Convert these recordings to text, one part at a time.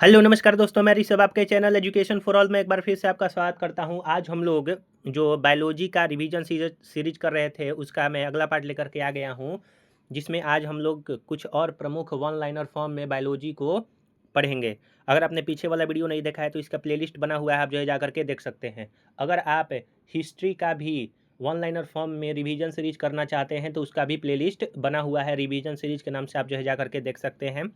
Hello नमस्कार दोस्तों, मैं ऋषभ आपके चैनल एजुकेशन फॉर ऑल में एक बार फिर से आपका स्वागत करता हूं। आज हम लोग जो बायोलॉजी का रिवीजन सीरीज कर रहे थे उसका मैं अगला पार्ट लेकर के आ गया हूं, जिसमें आज हम लोग कुछ और प्रमुख वन लाइनर फॉर्म में बायोलॉजी को पढ़ेंगे। अगर आपने पीछे वाला वीडियो नहीं देखा है तो इसका प्लेलिस्ट बना हुआ है, आप जो है जा करके देख सकते हैं। अगर आप हिस्ट्री का भी वन लाइनर फॉर्म में रिवीजन सीरीज करना चाहते हैं तो उसका भी प्लेलिस्ट बना हुआ है, रिवीजन सीरीज के नाम से आप जो है जा करके देख सकते हैं।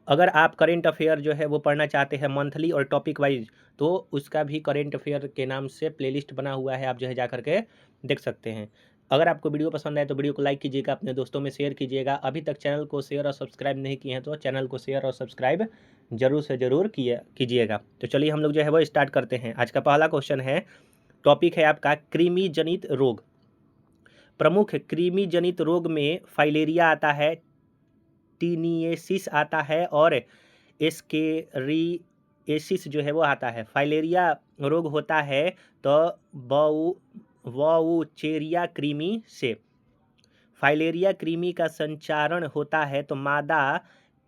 अगर आप करेंट अफेयर जो है वो पढ़ना चाहते हैं मंथली और टॉपिक वाइज, तो उसका भी करेंट अफेयर के नाम से प्लेलिस्ट बना हुआ है, आप जो है जा करके देख सकते हैं। अगर आपको वीडियो पसंद आए तो वीडियो को लाइक कीजिएगा, अपने दोस्तों में शेयर कीजिएगा। अभी तक चैनल को शेयर और सब्सक्राइब नहीं किए हैं तो चैनल को शेयर और सब्सक्राइब जरूर से ज़रूर कीजिएगा। तो चलिए हम लोग जो है वो स्टार्ट करते हैं। आज का पहला क्वेश्चन है, टॉपिक है आपका कृमि जनित रोग। प्रमुख कृमि जनित रोग में फाइलेरिया आता है, टीनिएसिस आता है और एस्केरिएसिस जो है वो आता है। फाइलेरिया रोग होता है तो वाउचेरिया कृमि से। फाइलेरिया कृमि का संचारण होता है तो मादा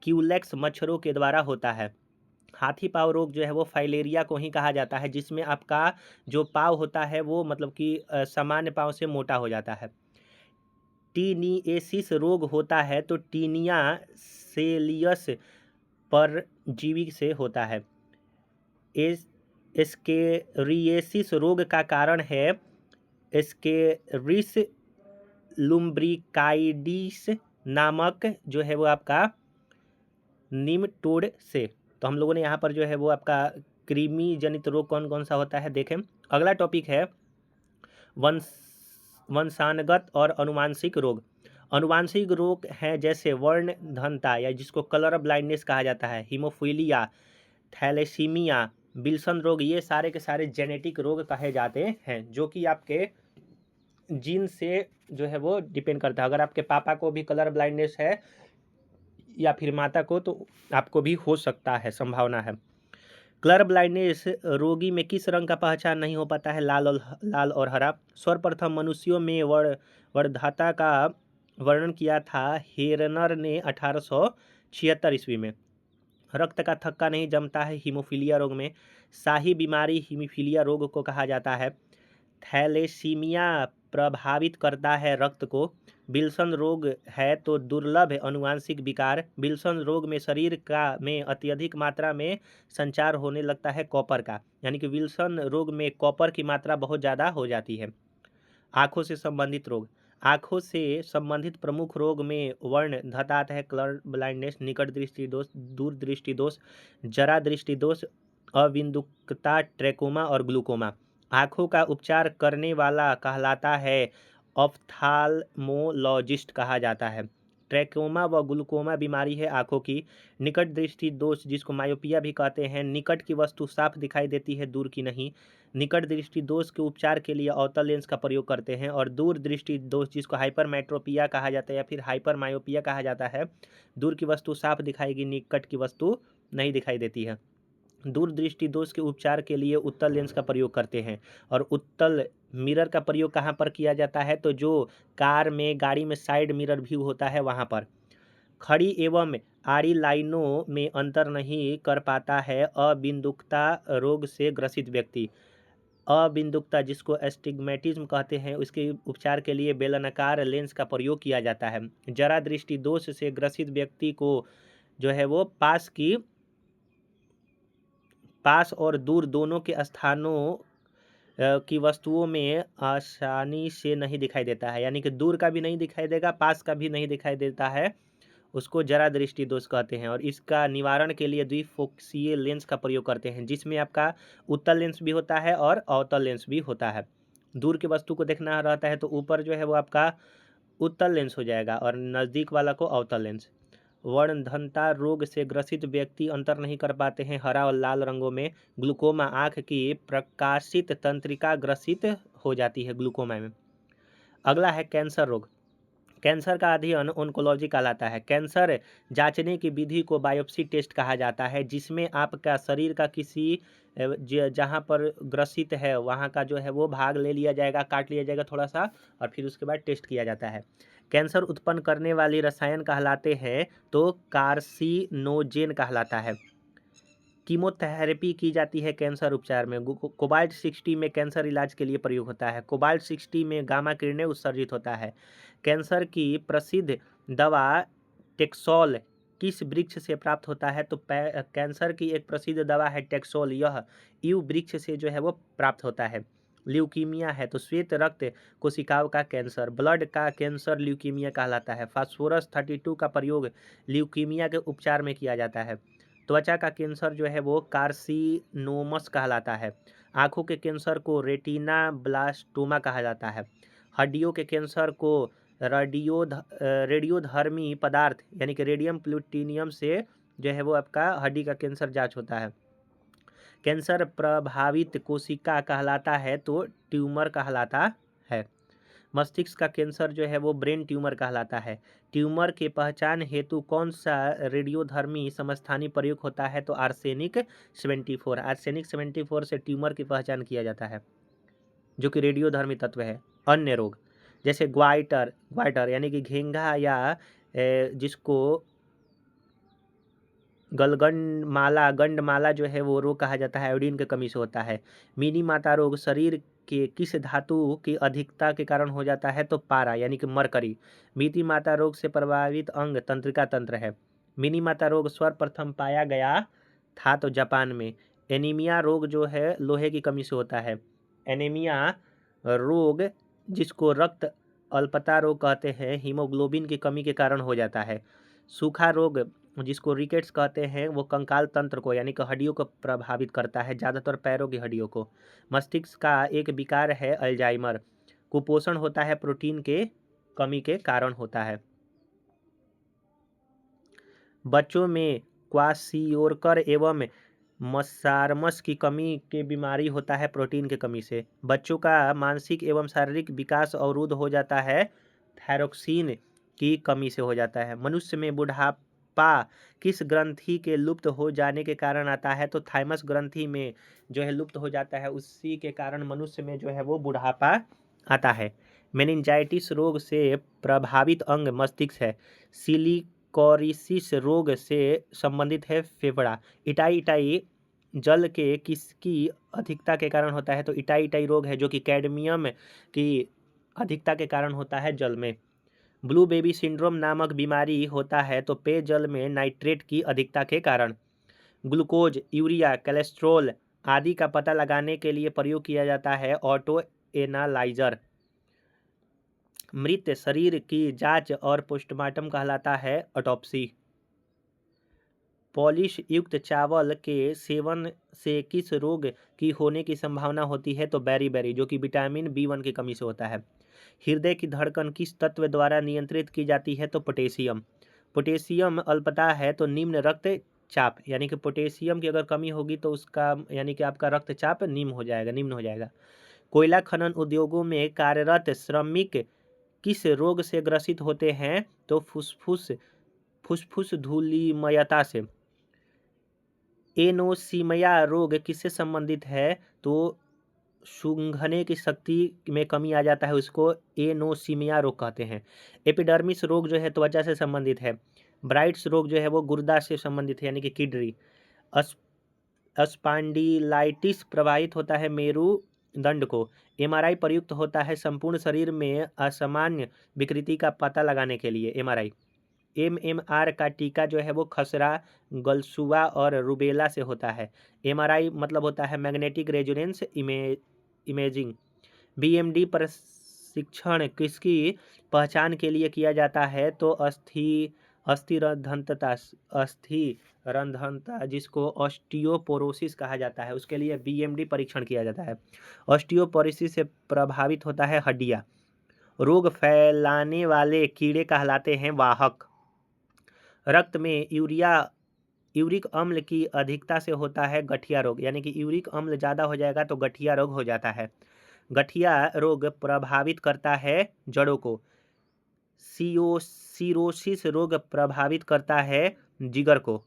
क्यूलेक्स मच्छरों के द्वारा होता है। हाथी पाँव रोग जो है वो फाइलेरिया को ही कहा जाता है, जिसमें आपका जो पाँव होता है वो मतलब कि सामान्य पाँव से मोटा हो जाता है। टीनिएसिस रोग होता है तो टीनिया सेलियस परजीवी से होता है। एस्केरिएसिस रोग का कारण है एस्केरिस लुम्ब्रिकाइडिस नामक जो है वो आपका निमटोड से। तो हम लोगों ने यहाँ पर जो है वो आपका कृमि जनित रोग कौन कौन सा होता है देखें। अगला टॉपिक है वंशानुगत और अनुवांशिक रोग। अनुवांशिक रोग हैं जैसे वर्णधनता या जिसको कलर ब्लाइंडनेस कहा जाता है, हीमोफीलिया, थैलेसीमिया, विल्सन रोग, ये सारे के सारे जेनेटिक रोग कहे जाते हैं, जो कि आपके जीन से जो है वो डिपेंड करता है। अगर आपके पापा को भी कलर ब्लाइंडनेस है या फिर माता को, तो आपको भी हो सकता है, संभावना है। कलर ब्लाइंडनेस रोगी में किस रंग का पहचान नहीं हो पाता है? लाल और हरा। सर्वप्रथम मनुष्यों में वर्णधाता का वर्णन किया था हेरनर ने 1876 ईस्वी में। रक्त का थक्का नहीं जमता है हीमोफीलिया रोग में। शाही बीमारी हीमोफीलिया रोग को कहा जाता है। थैलेसीमिया प्रभावित करता है रक्त को। विल्सन रोग है तो दुर्लभ अनुवांशिक विकार। विल्सन रोग में शरीर का में अत्यधिक मात्रा में संचार होने लगता है कॉपर का, यानी कि विल्सन रोग में कॉपर की मात्रा बहुत ज़्यादा हो जाती है। आँखों से संबंधित रोग। आँखों से संबंधित प्रमुख रोग में वर्णधता है कलर ब्लाइंडनेस, निकट दृष्टि दोष, दूर दृष्टि दोष, जरा दृष्टि दोष, अविंदुकता, ट्रैकोमा और ग्लूकोमा। आँखों का उपचार करने वाला कहलाता है ऑफ्थाल्मोलॉजिस्ट कहा जाता है। ट्रैकोमा व ग्लूकोमा बीमारी है आँखों की। निकट दृष्टि दोष जिसको मायोपिया भी कहते हैं, निकट की वस्तु साफ दिखाई देती है, दूर की नहीं। निकट दृष्टि दोष के उपचार के लिए अवतल लेंस का प्रयोग करते हैं। और दूर दृष्टि दोष जिसको हाइपरमेट्रोपिया कहा जाता है या फिर हाइपरमायोपिया कहा जाता है, दूर की वस्तु साफ दिखाएगी, निकट की वस्तु नहीं दिखाई देती है। दूर दृष्टि दोष के उपचार के लिए उत्तल लेंस का प्रयोग करते हैं। और उत्तल मिरर का प्रयोग कहाँ पर किया जाता है? तो जो कार में, गाड़ी में साइड मिरर व्यू होता है वहाँ पर। खड़ी एवं आड़ी लाइनों में अंतर नहीं कर पाता है अबिंदुकता रोग से ग्रसित व्यक्ति। अबिंदुकता जिसको एस्टिग्मेटिज्म कहते हैं, उसके उपचार के लिए बेलनाकार लेंस का प्रयोग किया जाता है। जरा दृष्टि दोष से ग्रसित व्यक्ति को जो है वो पास और दूर दोनों के स्थानों की वस्तुओं में आसानी से नहीं दिखाई देता है, यानी कि दूर का भी नहीं दिखाई देगा, पास का भी नहीं दिखाई देता है, उसको जरा दृष्टि दोष कहते हैं। और इसका निवारण के लिए द्विफोक्सीय लेंस का प्रयोग करते हैं, जिसमें आपका उत्तल लेंस भी होता है और अवतल लेंस भी होता है। दूर की वस्तु को देखना रहता है तो ऊपर जो है वो आपका उत्तल लेंस हो जाएगा और नज़दीक वाला को अवतल लेंस। वर्णधनता रोग से ग्रसित व्यक्ति अंतर नहीं कर पाते हैं हरा और लाल रंगों में। ग्लूकोमा आँख की प्रकाशित तंत्रिका ग्रसित हो जाती है ग्लूकोमा में। अगला है कैंसर रोग। कैंसर का अध्ययन ओन्कोलॉजी कहलाता है। कैंसर जांचने की विधि को बायोप्सी टेस्ट कहा जाता है, जिसमें आपका शरीर का किसी जहाँ पर ग्रसित है वहाँ का जो है वो भाग ले लिया जाएगा, काट लिया जाएगा थोड़ा सा, और फिर उसके बाद टेस्ट किया जाता है। कैंसर उत्पन्न करने वाली रसायन कहलाते हैं तो कार्सिनोजेन कहलाता है। कीमोथेरेपी की जाती है कैंसर उपचार में। कोबाल्ट 60 में कैंसर इलाज के लिए प्रयोग होता है। कोबाल्ट 60 में गामा किरणें उत्सर्जित होता है। कैंसर की प्रसिद्ध दवा टेक्सोल किस वृक्ष से प्राप्त होता है? तो कैंसर की एक प्रसिद्ध दवा है टेक्सोल, यह यू वृक्ष से जो है वो प्राप्त होता है। ल्यूकीमिया है तो श्वेत रक्त कोशिकाओं का कैंसर, ब्लड का कैंसर ल्यूकीमिया कहलाता है। फास्फोरस 32 का प्रयोग ल्यूकीमिया के उपचार में किया जाता है। त्वचा का कैंसर जो है वो कार्सिनोमस कहलाता है। आँखों के कैंसर को रेटिना ब्लास्टोमा कहा जाता है। हड्डियों के कैंसर को रेडियोधर्मी पदार्थ यानी कि रेडियम प्लूटिनियम से जो है वो आपका हड्डी का कैंसर जांच होता है। कैंसर प्रभावित कोशिका कहलाता है तो ट्यूमर कहलाता है। मस्तिष्क का कैंसर जो है वो ब्रेन ट्यूमर कहलाता है। ट्यूमर के पहचान हेतु कौन सा रेडियोधर्मी समस्थानी प्रयोग होता है? तो आर्सेनिक 74। आर्सेनिक 74 से ट्यूमर की पहचान किया जाता है जो कि रेडियोधर्मी तत्व है। अन्य रोग जैसे ग्वाइटर यानी कि घेंघा या जिसको गंडमाला जो है वो रोग कहा जाता है, आयोडीन की कमी से होता है। मिनी माता रोग शरीर के किस धातु की अधिकता के कारण हो जाता है? तो पारा यानी कि मरकरी। मिनी माता रोग से प्रभावित अंग तंत्रिका तंत्र है। मिनी माता रोग सर्वप्रथम पाया गया था तो जापान में। एनीमिया रोग जो है लोहे की कमी से होता है। एनीमिया रोग जिसको रक्त अल्पता रोग कहते हैं, हीमोग्लोबिन की कमी के कारण हो जाता है। सूखा रोग जिसको रिकेट्स कहते हैं वो कंकाल तंत्र को यानी कि हड्डियों को प्रभावित करता है, ज़्यादातर पैरों की हड्डियों को। मस्तिष्क का एक विकार है अल्जाइमर। कुपोषण होता है प्रोटीन के कमी के कारण होता है। बच्चों में क्वाशियोरकर एवं मसारमस की कमी के बीमारी होता है प्रोटीन की कमी से। बच्चों का मानसिक एवं शारीरिक विकास अवरुद्ध हो जाता है थायरोक्सिन की कमी से हो जाता है। मनुष्य में बुढ़ापा किस ग्रंथि के लुप्त हो जाने के कारण आता है? तो थाइमस ग्रंथि में जो है लुप्त हो जाता है, उसी के कारण मनुष्य में जो है वो बुढ़ापा आता है। मेनिंजाइटिस रोग से प्रभावित अंग मस्तिष्क है। सिलिकोसिस रोग से संबंधित है फेफड़ा। इटाई जल के किसकी अधिकता के कारण होता है? तो इटाई रोग है जो कि कैडमियम की अधिकता के कारण होता है जल में। ब्लू बेबी सिंड्रोम नामक बीमारी होता है तो पेयजल में नाइट्रेट की अधिकता के कारण। ग्लूकोज, यूरिया, कोलेस्ट्रॉल आदि का पता लगाने के लिए प्रयोग किया जाता है ऑटो एनालाइजर। मृत शरीर की जांच और पोस्टमार्टम कहलाता है ऑटोप्सी। पॉलिश युक्त चावल के सेवन से किस रोग की होने की संभावना होती है? तो बेरी जो कि विटामिन B1 की कमी से होता है। हृदय की धड़कन किस तत्व द्वारा नियंत्रित की जाती है? तो पोटेशियम। पोटेशियम अल्पता है तो निम्न रक्तचाप यानी कि पोटेशियम की अगर कमी होगी तो उसका यानी कि आपका रक्तचाप निम्न हो जाएगा। कोयला खनन उद्योगों में कार्यरत श्रमिक किस रोग से ग्रसित होते हैं? तो फुसफुस धूलिमयता से। एनोसिमिया रोग किससे संबंधित है? तो सूंघने की शक्ति में कमी आ जाता है, उसको एनोसिमिया रोग कहते हैं। एपिडर्मिस रोग जो है त्वचा से संबंधित है। ब्राइट्स रोग जो है वो गुर्दा से संबंधित है यानी कि किडनी। स्पॉन्डिलाइटिस प्रभावित होता है मेरुदंड को। एमआरआई प्रयुक्त होता है संपूर्ण शरीर में असामान्य विकृति का पता लगाने के लिए। एमएमआर का टीका जो है वो खसरा, गलसुआ और रुबेला से होता है। एमआरआई मतलब होता है मैग्नेटिक रेजोनेंस इमेजिंग। बीएमडी प्रशिक्षण किसकी पहचान के लिए किया जाता है? तो अस्थिरंध्रता जिसको ऑस्टियोपोरोसिस कहा जाता है, उसके लिए बीएमडी परीक्षण किया जाता है। ऑस्टियोपोरोसिस से प्रभावित होता है हड्डियाँ। रोग फैलाने वाले कीड़े कहलाते हैं वाहक। रक्त में यूरिक अम्ल की अधिकता से होता है गठिया रोग यानी कि यूरिक अम्ल ज़्यादा हो जाएगा तो गठिया रोग हो जाता है। गठिया रोग प्रभावित करता है जड़ों को। सिरोसिस रोग प्रभावित करता है जिगर को।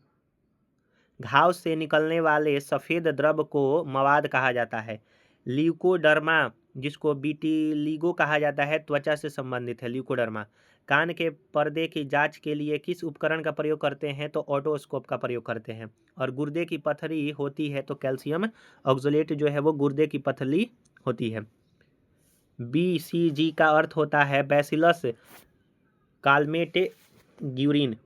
घाव से निकलने वाले सफ़ेद द्रव को मवाद कहा जाता है। ल्यूकोडर्मा जिसको विटिलिगो कहा जाता है त्वचा से संबंधित है ल्यूकोडर्मा। कान के पर्दे की जांच के लिए किस उपकरण का प्रयोग करते हैं? तो ऑटोस्कोप का प्रयोग करते हैं। और गुर्दे की पथरी होती है तो कैल्शियम ऑक्सलेट जो है वो गुर्दे की पथरी होती है। BCG का अर्थ होता है बैसिलस कालमेटेग्यूरिन।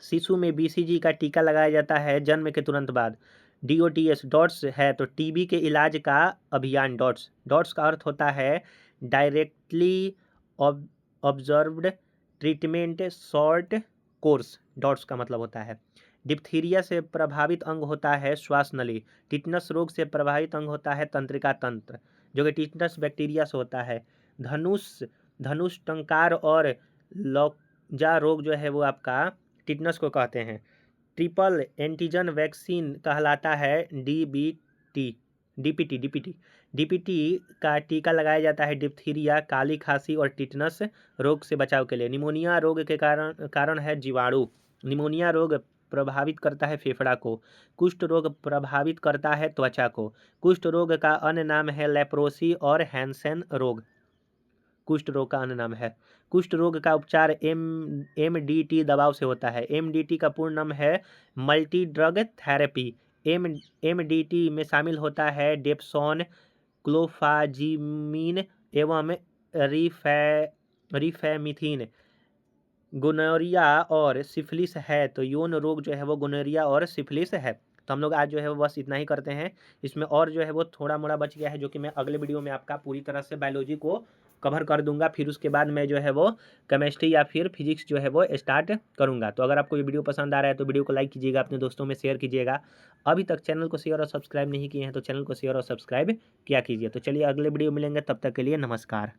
शिशु में BCG का टीका लगाया जाता है जन्म के तुरंत बाद। DOTS डॉट्स है तो टीबी के इलाज का अभियान डॉट्स का अर्थ होता है directly observed treatment short course. Dots का मतलब होता है। डिप्थीरिया से प्रभावित अंग होता है श्वास नली। टिटनस रोग से प्रभावित अंग होता है तंत्रिका तंत्र, जो कि टिटनस बैक्टीरिया से होता है। धनुष टंकार और लौजा रोग जो है वो आपका टिटनस को कहते हैं। ट्रिपल एंटीजन वैक्सीन कहलाता है DPT का टीका लगाया जाता है डिप्थीरिया, काली खांसी और टिटनस रोग से बचाव के लिए। निमोनिया रोग के कारण है जीवाणु। निमोनिया रोग प्रभावित करता है फेफड़ा को। कुष्ठ रोग प्रभावित करता है त्वचा को। कुष्ठ रोग का अन्य नाम है लेप्रोसी और हैंसेन रोग। कुष्ठ रोग का अन्य नाम है। कुष्ठ रोग का उपचार MDT दवाओं से होता है। MDT का पूर्ण नाम है मल्टी ड्रग थेरेपी। MDT में शामिल होता है डेप्सोन, क्लोफाजिमीन एवं रिफेमिथिन। गोनोरिया और सिफिलिस है तो यौन रोग जो है वो गोनोरिया और सिफिलिस है। तो हम लोग आज जो है वो बस इतना ही करते हैं। इसमें और जो है वो थोड़ा मोड़ा बच गया है, जो कि मैं अगले वीडियो में आपका पूरी तरह से बायोलॉजी को कवर कर दूंगा। फिर उसके बाद मैं जो है वो केमिस्ट्री या फिर फिजिक्स जो है वो स्टार्ट करूंगा। तो अगर आपको ये वीडियो पसंद आ रहा है तो वीडियो को लाइक कीजिएगा, अपने दोस्तों में शेयर कीजिएगा। अभी तक चैनल को शेयर और सब्सक्राइब नहीं किए हैं तो चैनल को शेयर और सब्सक्राइब किया कीजिए। तो चलिए अगले वीडियो मिलेंगे, तब तक के लिए नमस्कार।